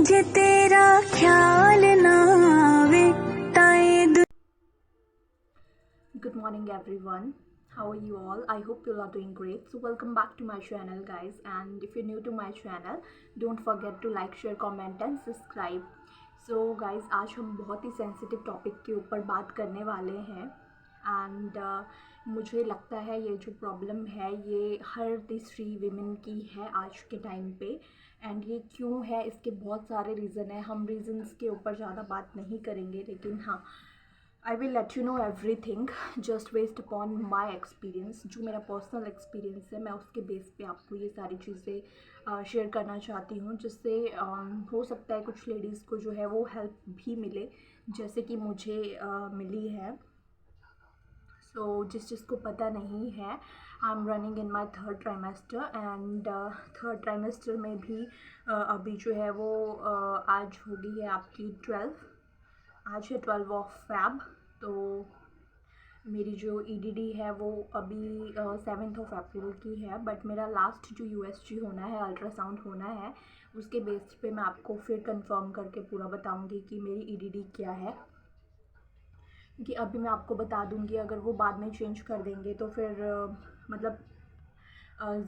जे तेरा ख्याल ना आवे ताए Good morning everyone. How are you all? I hope you all are doing great. So welcome back to my channel guys, and if you're new to my channel don't forget to like, share, comment and subscribe. So guys, आज हम बहुत ही sensitive topic के ऊपर बात करने वाले हैं and मुझे लगता है ये जो प्रॉब्लम है ये हर तीसरी वीमेन की है आज के टाइम पे। एंड ये क्यों है, इसके बहुत सारे रीज़न है। हम रीज़न्स के ऊपर ज़्यादा बात नहीं करेंगे, लेकिन हाँ, I will let you know everything just based upon my experience. जो मेरा पर्सनल एक्सपीरियंस है मैं उसके बेस पे आपको ये सारी चीज़ें शेयर करना चाहती हूँ, जिससे हो सकता है कुछ लेडीज़ को जो है वो हेल्प भी मिले, जैसे कि मुझे मिली है। सो जिसको पता नहीं है, I am running in my third trimester and third trimester में भी अभी जो है वो आज हो गई है आपकी 12, आज है 12 तो मेरी जो ईडीडी है वो अभी 7 अप्रैल की है। बट मेरा लास्ट जो यूएसजी होना है, अल्ट्रासाउंड होना है, उसके बेस पे मैं आपको फिर कंफर्म करके पूरा बताऊंगी कि मेरी ईडीडी क्या है। कि अभी मैं आपको बता दूंगी, अगर वो बाद में चेंज कर देंगे तो फिर मतलब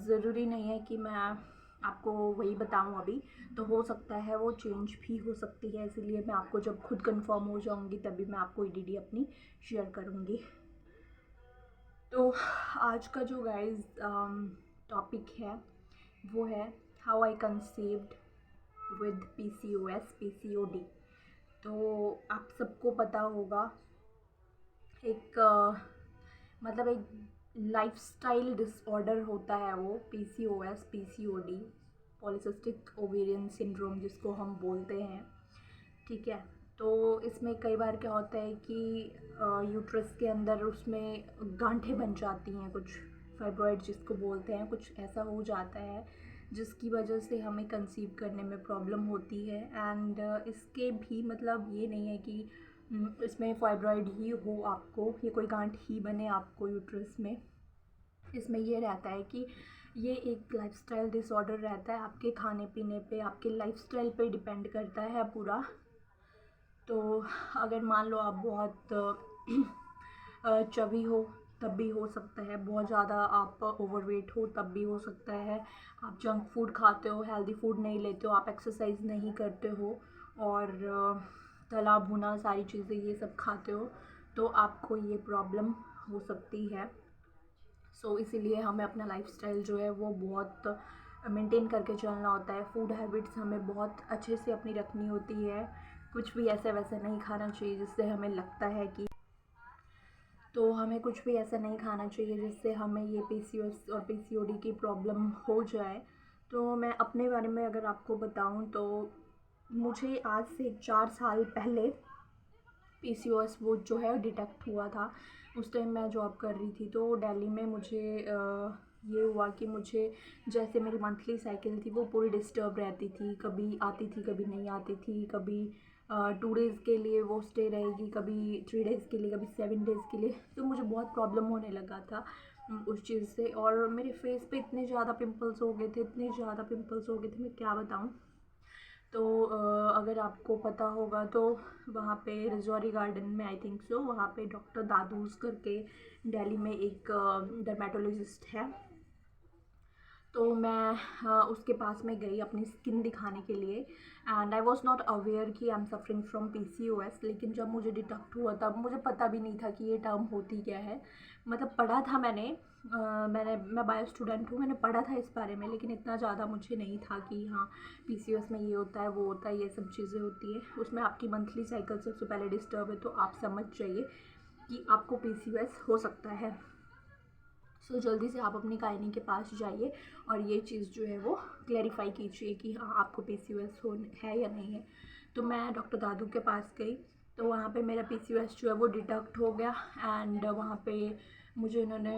ज़रूरी नहीं है कि मैं आपको वही बताऊं। अभी तो हो सकता है वो चेंज भी हो सकती है, इसीलिए मैं आपको जब खुद कंफर्म हो जाऊंगी तभी मैं आपको ईडीडी अपनी शेयर करूंगी। तो आज का जो गाइस टॉपिक है वो है how I conceived with PCOS PCOD. तो आप सबको पता होगा, एक मतलब एक लाइफस्टाइल डिसऑर्डर होता है वो PCOS PCOD, polycystic ovarian syndrome जिसको हम बोलते हैं। ठीक है, तो इसमें कई बार क्या होता है कि यूट्रस के अंदर उसमें गांठें बन जाती हैं, कुछ फाइब्रॉइड जिसको बोलते हैं, कुछ ऐसा हो जाता है जिसकी वजह से हमें कंसीव करने में प्रॉब्लम होती है। एंड इसके भी मतलब ये नहीं है कि इसमें फाइब्रॉइड ही हो, आपको ये कोई गांठ ही बने आपको यूट्रस में। इसमें ये रहता है कि ये एक लाइफस्टाइल डिसऑर्डर रहता है, आपके खाने पीने पे, आपके लाइफस्टाइल पे डिपेंड करता है पूरा। तो अगर मान लो आप बहुत चबी हो तब भी हो सकता है, बहुत ज़्यादा आप ओवरवेट हो तब भी हो सकता है, आप जंक फूड खाते हो, हेल्दी फूड नहीं लेते हो, आप एक्सरसाइज नहीं करते हो और तला भुना सारी चीज़ें ये सब खाते हो, तो आपको ये प्रॉब्लम हो सकती है। सो इसीलिए हमें अपना लाइफस्टाइल जो है वो बहुत मेंटेन करके चलना होता है। फूड हैबिट्स हमें बहुत अच्छे से अपनी रखनी होती है, कुछ भी ऐसे वैसे नहीं खाना चाहिए जिससे हमें लगता है कि, तो हमें कुछ भी ऐसा नहीं खाना चाहिए जिससे हमें ये पीसीओएस और पीसीओडी की प्रॉब्लम हो जाए। तो मैं अपने बारे में अगर आपको बताऊं तो मुझे आज से 4 साल पहले पीसीओएस वो जो है डिटेक्ट हुआ था। उस टाइम मैं जॉब कर रही थी, तो दिल्ली में मुझे ये हुआ कि मुझे जैसे मेरी मंथली साइकिल थी वो पूरी डिस्टर्ब रहती थी, कभी आती थी कभी नहीं आती थी, कभी 2 डेज़ के लिए वो स्टे रहेगी, कभी 3 डेज़ के लिए, कभी 7 डेज़ के लिए। तो मुझे बहुत प्रॉब्लम होने लगा था उस चीज़ से, और मेरे फेस पे इतने ज़्यादा पिंपल्स हो गए थे, इतने ज़्यादा पिंपल्स हो गए थे, मैं क्या बताऊँ। तो अगर आपको पता होगा तो वहाँ पे रजौरी गार्डन में, आई थिंक सो, वहाँ पे डॉक्टर दादूस करके दिल्ली में एक डर्मेटोलॉजिस्ट है। तो मैं उसके पास में गई अपनी स्किन दिखाने के लिए, and I was not aware कि I am suffering from PCOS. लेकिन जब मुझे डिटेक्ट हुआ तब मुझे पता भी नहीं था कि ये टर्म होती क्या है। मतलब पढ़ा था मैं बायो स्टूडेंट हूँ, मैंने पढ़ा था इस बारे में, लेकिन इतना ज़्यादा मुझे नहीं था कि हाँ पीसीओएस में ये होता है वो होता है, ये सब चीज़ें होती है। उसमें आपकी मंथली साइकिल सबसे पहले डिस्टर्ब है, तो आप समझ जाइए कि आपको पीसीओएस हो सकता है। सो जल्दी से आप अपनी गायनी के पास जाइए और ये चीज़ जो है वो क्लैरिफाई कीजिए कि हाँ आपको पीसीओएस हो है या नहीं है। तो मैं डॉक्टर दादू के पास गई, तो वहाँ पे मेरा पीसीओएस जो है वो डिटेक्ट हो गया। एंड वहाँ पे मुझे उन्होंने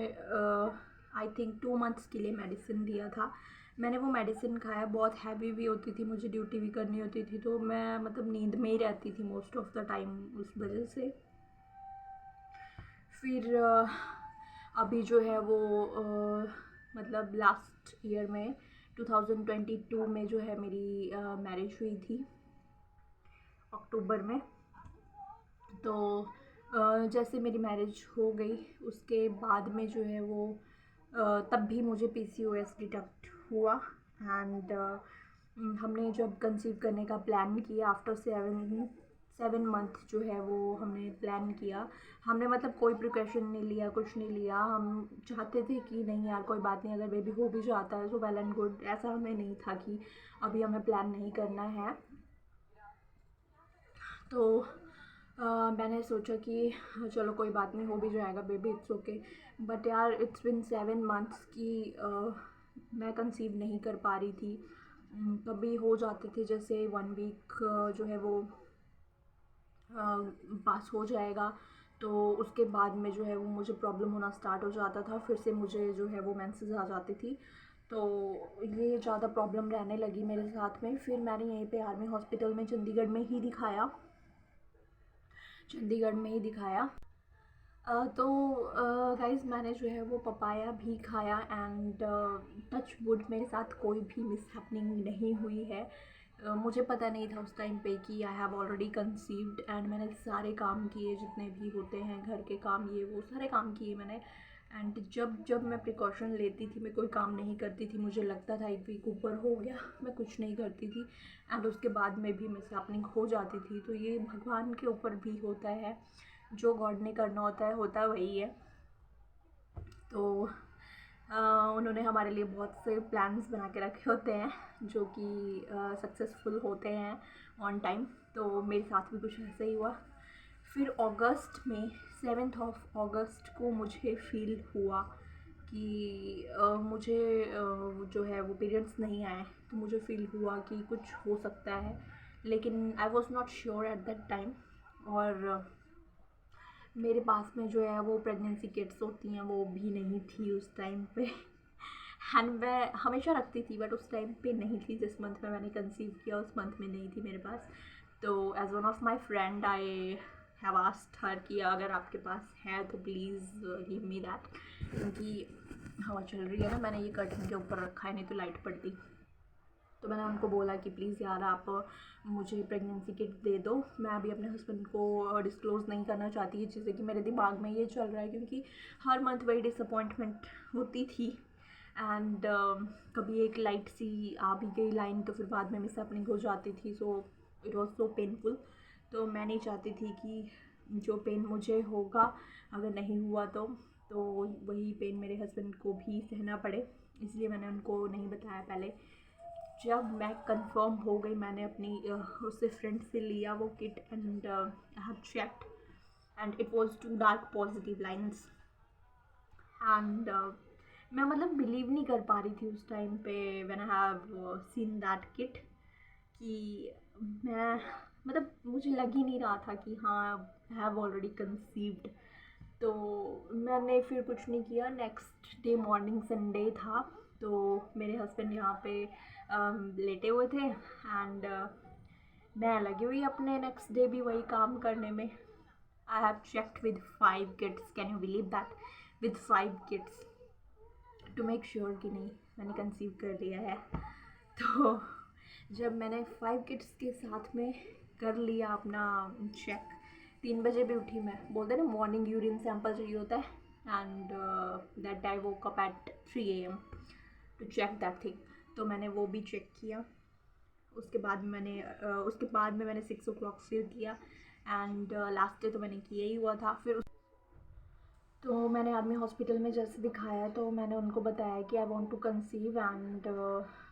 आई थिंक 2 मंथ्स के लिए मेडिसिन दिया था। मैंने वो मेडिसिन खाया, बहुत हैवी भी होती थी, मुझे ड्यूटी भी करनी होती थी, तो मैं मतलब नींद में ही रहती थी मोस्ट ऑफ द टाइम उस वजह से। फिर अभी जो है वो मतलब लास्ट ईयर में 2022 में जो है मेरी मैरिज हुई थी। अक्टूबर में। तो जैसे मेरी मैरिज हो गई उसके बाद में जो है वो तब भी मुझे PCOS डिटेक्ट हुआ। एंड हमने जब कंसीव करने का प्लान किया आफ्टर 7 मंथ जो है वो हमने प्लान किया। हमने मतलब कोई प्रिकॉशन नहीं लिया, कुछ नहीं लिया। हम चाहते थे कि नहीं यार कोई बात नहीं, अगर बेबी हो भी जाता है तो वेल एंड गुड। ऐसा हमें नहीं था कि अभी हमें प्लान नहीं करना है। तो मैंने सोचा कि चलो कोई बात नहीं, हो भी जाएगा बेबी, इट्स ओके। बट यार इट्स बिन 7 मंथ्स की मैं कंसीव नहीं कर पा रही थी। कभी हो जाते थे जैसे 1 वीक जो है वो पास हो जाएगा तो उसके बाद में जो है वो मुझे प्रॉब्लम होना स्टार्ट हो जाता था, फिर से मुझे जो है वो मेंसेस आ जाती थी। तो ये ज़्यादा प्रॉब्लम रहने लगी मेरे साथ में। फिर मैंने यहीं पे आर्मी हॉस्पिटल में चंडीगढ़ में ही दिखाया। तो गाइस मैंने जो है वो पपाया भी खाया एंड टच वुड मेरे साथ कोई भी मिसहैपनिंग नहीं हुई है। मुझे पता नहीं था उस टाइम पे कि I have already conceived. And मैंने सारे काम किए जितने भी होते हैं घर के काम, ये वो सारे काम किए मैंने। एंड जब जब मैं प्रिकॉशन लेती थी, मैं कोई काम नहीं करती थी, मुझे लगता था 1 वीक ऊपर हो गया, मैं कुछ नहीं करती थी एंड उसके बाद में भी मिसहैपनिंग हो जाती थी। तो ये भगवान के ऊपर भी होता है, जो गॉड ने करना होता है वही है। तो उन्होंने हमारे लिए बहुत से प्लान्स बना के रखे होते हैं जो कि सक्सेसफुल होते हैं ऑन टाइम। तो मेरे साथ भी कुछ ऐसा ही हुआ। फिर अगस्त में 7 ऑफ अगस्त को मुझे फील हुआ कि मुझे जो है वो पीरियड्स नहीं आए। तो मुझे फील हुआ कि कुछ हो सकता है, लेकिन आई was not sure at that time. और मेरे पास में जो है वो प्रेगनेंसी किट्स होती हैं वो भी नहीं थी उस टाइम पे। एंड मैं हमेशा रखती थी बट उस टाइम पे नहीं थी। जिस मंथ में मैंने कंसीव किया उस मंथ में नहीं थी मेरे पास। तो as one of my friend I have asked her कि अगर आपके पास है तो प्लीज़ गिव मी दैट, क्योंकि हवा चल रही है ना, मैंने ये कर्टन के ऊपर रखा है नहीं तो लाइट पड़ती। तो मैंने उनको बोला कि प्लीज़ यार आप मुझे प्रेगनेंसी किट दे दो। मैं अभी अपने हस्बैंड को डिस्क्लोज़ नहीं करना चाहती ये चीज़ें कि मेरे दिमाग में ये चल रहा है, क्योंकि हर मंथ वही डिसअपॉइंटमेंट होती थी। एंड कभी एक लाइट सी आ भी गई लाइन तो फिर बाद में मिसहैपनिंग हो जाती थी। So it was so painful. तो मैं नहीं चाहती थी कि जो पेन मुझे होगा अगर नहीं हुआ तो वही पेन मेरे हस्बैंड को भी सहना पड़े, इसलिए मैंने उनको नहीं बताया पहले। जब मैं कंफर्म हो गई मैंने अपनी उससे फ्रेंड से लिया वो kit and I have checked and it was 2 dark positive lines. And मैं मतलब बिलीव नहीं कर पा रही थी उस टाइम पे when I have seen that kit कि मैं मतलब मुझे लग ही नहीं रहा था कि हाँ आई हैव ऑलरेडी कंसीव्ड। तो मैंने फिर कुछ नहीं किया। नेक्स्ट डे मॉर्निंग संडे था तो मेरे हस्बैंड यहाँ पे लेटे हुए थे एंड मैं लगी हुई अपने नेक्स्ट डे भी वही काम करने में। I have checked with 5 kids, can you believe that, with 5 kids to make sure कि नहीं मैंने कंसीव कर लिया है। तो जब मैंने 5 किड्स के साथ में कर लिया अपना चेक, 3 बजे भी उठी मैं, बोलते ना मॉर्निंग यूरिन सैंपल चाहिए होता है। And that I woke up at 3 AM to check that thing. तो मैंने वो भी चेक किया। उसके बाद में मैंने 6 o'clock फिर किया एंड लास्ट डे तो मैंने किया ही हुआ था। फिर तो मैंने आर्मी हॉस्पिटल में जैसे दिखाया तो मैंने उनको बताया कि I want to conceive and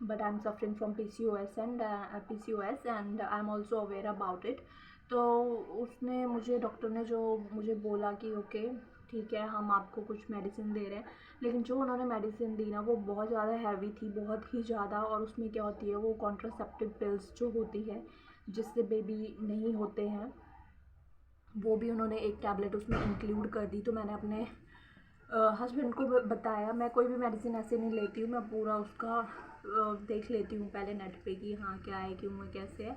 but I am suffering from PCOS and I am also aware about it. तो उसने डॉक्टर ने जो मुझे बोला कि ओके ठीक है हम आपको कुछ मेडिसिन दे रहे हैं, लेकिन जो उन्होंने मेडिसिन दी ना वो बहुत ज़्यादा हैवी थी, बहुत ही ज़्यादा। और उसमें क्या होती है वो कॉन्ट्रासेप्टिव पिल्स जो होती है जिससे बेबी नहीं होते हैं, वो भी उन्होंने एक टैबलेट उसमें इंक्लूड कर दी। तो मैंने अपने हस्बैंड को बताया, मैं कोई भी मेडिसिन ऐसे नहीं लेती हूँ, मैं पूरा उसका देख लेती हूँ पहले नेट पे कि हाँ क्या है क्यों है कैसे है।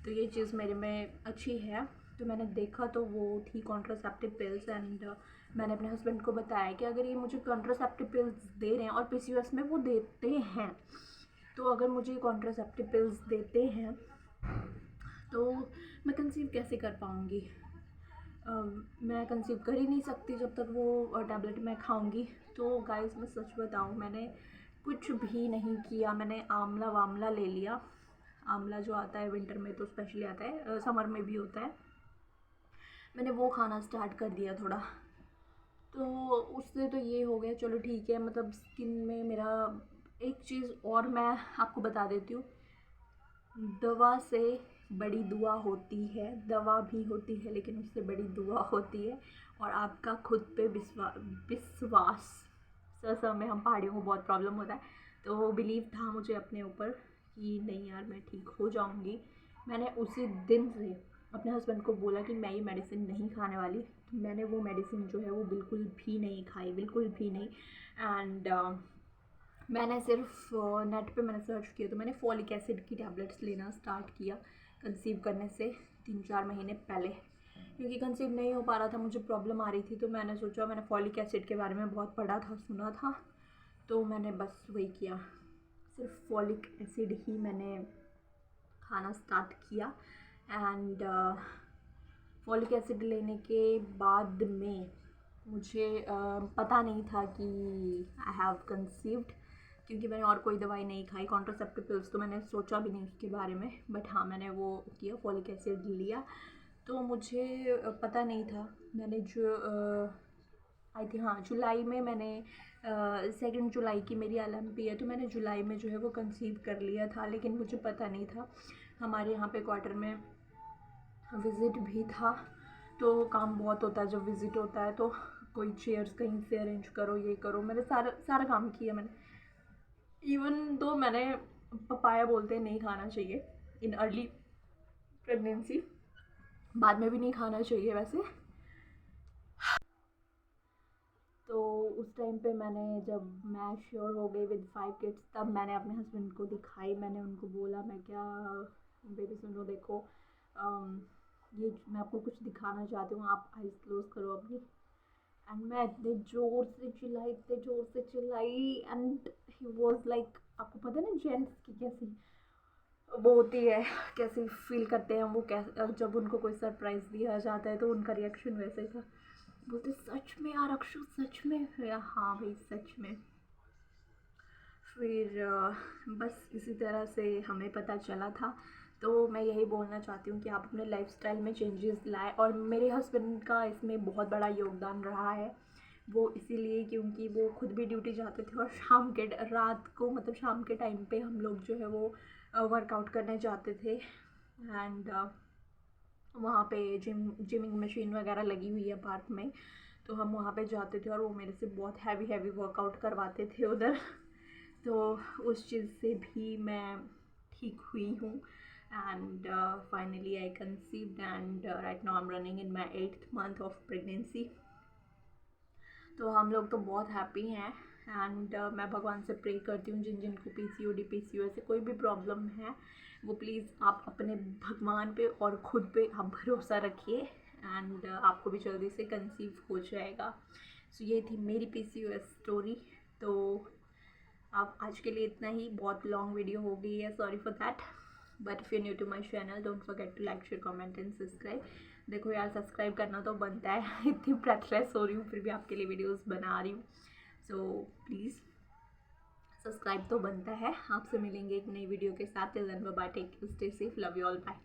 तो ये चीज़ मेरे में अच्छी है। तो मैंने देखा तो वो थी कॉन्ट्रासेप्टिव पिल्स एंड मैंने अपने हस्बैंड को बताया कि अगर ये मुझे कॉन्ट्रासेप्टिव पिल्स दे रहे हैं और PCOS में वो देते हैं, तो अगर मुझे कॉन्ट्रासेप्टिव पिल्स देते हैं तो मैं कंसीव कैसे कर पाऊँगी? मैं कंसीव कर ही नहीं सकती जब तक वो टैबलेट मैं खाऊंगी। तो गाइस मैं सच बताऊं, मैंने कुछ भी नहीं किया। मैंने आंवला वामला ले लिया। आंवला जो आता है विंटर में तो स्पेशली आता है, समर में भी होता है। मैंने वो खाना स्टार्ट कर दिया थोड़ा, तो उससे तो ये हो गया, चलो ठीक है। मतलब स्किन में मेरा एक चीज़ और मैं आपको बता देती हूँ, दवा से बड़ी दुआ होती है। दवा भी होती है लेकिन उससे बड़ी दुआ होती है, और आपका खुद पे विश्वास। सर में हम पहाड़ियों को बहुत प्रॉब्लम होता है, तो वो बिलीव था मुझे अपने ऊपर कि नहीं यार मैं ठीक हो जाऊंगी। मैंने उसी दिन से अपने हस्बैंड को बोला कि मैं ये मेडिसिन नहीं खाने वाली। तो मैंने वो मेडिसिन जो है वो बिल्कुल भी नहीं खाई, बिल्कुल भी नहीं। एंड मैंने सिर्फ नेट पे मैंने सर्च किया, तो मैंने फॉलिक एसिड की टैबलेट्स लेना स्टार्ट किया कंसीव करने से 3-4 महीने पहले। क्योंकि कंसीव नहीं हो पा रहा था, मुझे प्रॉब्लम आ रही थी, तो मैंने सोचा, मैंने फॉलिक एसिड के बारे में बहुत पढ़ा था, सुना था, तो मैंने बस वही किया। सिर्फ फॉलिक एसिड ही मैंने खाना स्टार्ट किया। एंड फॉलिक एसिड लेने के बाद में मुझे पता नहीं था कि आई हैव कंसीव्ड, क्योंकि मैंने और कोई दवाई नहीं खाई। कॉन्ट्रासेप्टिव पिल्स तो मैंने सोचा भी नहीं उसके बारे में, बट हाँ मैंने वो किया, फॉलिक एसिड लिया। तो मुझे पता नहीं था। मैंने जो आई थिंक हाँ जुलाई में मैंने 2 जुलाई की मेरी LMP है, तो मैंने जुलाई में जो है वो कंसीव कर लिया था। लेकिन मुझे पता नहीं था, हमारे यहाँ पे क्वार्टर में विज़िट भी था, तो काम बहुत होता है जब विज़िट होता है, तो कोई चेयर्स कहीं से अरेंज करो, ये करो। मैंने सारा सारा काम किया मैंने। इवन तो मैंने पपाया बोलते हैं नहीं खाना चाहिए इन अर्ली प्रेगनेंसी, बाद में भी नहीं खाना चाहिए वैसे। तो उस टाइम पे मैंने, जब मैं श्योर हो गई विद 5 किड्स, तब मैंने अपने हस्बैंड को दिखाई। मैंने उनको बोला, मैं क्या बेबी सुनो देखो, ये मैं आपको कुछ दिखाना चाहती हूँ, आप आइज़ क्लोज करो अपनी। एंड मैं इतने ज़ोर से चिल्लाई, इतने ज़ोर से चिल्लाई, एंड ही वॉज लाइक, आपको पता है ना जेंट्स की कैसी वो होती है, कैसे फील करते हैं वो, कैसे जब उनको कोई सरप्राइज़ दिया जाता है तो उनका रिएक्शन वैसे ही था। बोलते सच में यार अक्षु, सच में? या हाँ भाई सच में। फिर बस इसी तरह से हमें पता चला था। तो मैं यही बोलना चाहती हूँ कि आप अपने लाइफस्टाइल में चेंजेस लाएं, और मेरे हस्बैंड का इसमें बहुत बड़ा योगदान रहा है। वो इसीलिए क्योंकि वो खुद भी ड्यूटी जाते थे, और शाम के रात को, मतलब शाम के टाइम पे हम लोग जो है वो वर्कआउट करने जाते थे। एंड वहाँ पे जिमिंग मशीन वगैरह लगी हुई है पार्क में, तो हम वहाँ पे जाते थे, और वो मेरे से बहुत हैवी वर्कआउट करवाते थे उधर। तो उस चीज़ से भी मैं ठीक हुई हूँ। And finally I conceived, and right now I am running in my 8th month of pregnancy. तो हम लोग तो बहुत हैप्पी हैं। एंड मैं भगवान से प्रे करती हूँ, जिन जिन को PCOD PCOS से कोई भी प्रॉब्लम है, वो प्लीज़ आप अपने भगवान पे और खुद पे आप भरोसा रखिए, एंड आपको भी जल्दी से कंसीव हो जाएगा। सो ये थी मेरी PCOS स्टोरी। तो आप आज के लिए इतना ही, बहुत लॉन्ग वीडियो हो गई है, sorry for that. But if you new to my channel, don't forget to like share comment and subscribe. देखो यार, सब्सक्राइब करना तो बनता है। इतनी ब्रेथलेस हो रही हूँ फिर भी आपके लिए वीडियोस बना रही हूँ, सो प्लीज़ सब्सक्राइब तो बनता है। आपसे मिलेंगे एक नई वीडियो के साथ। Till then bye bye, take care, stay safe, love you all, bye.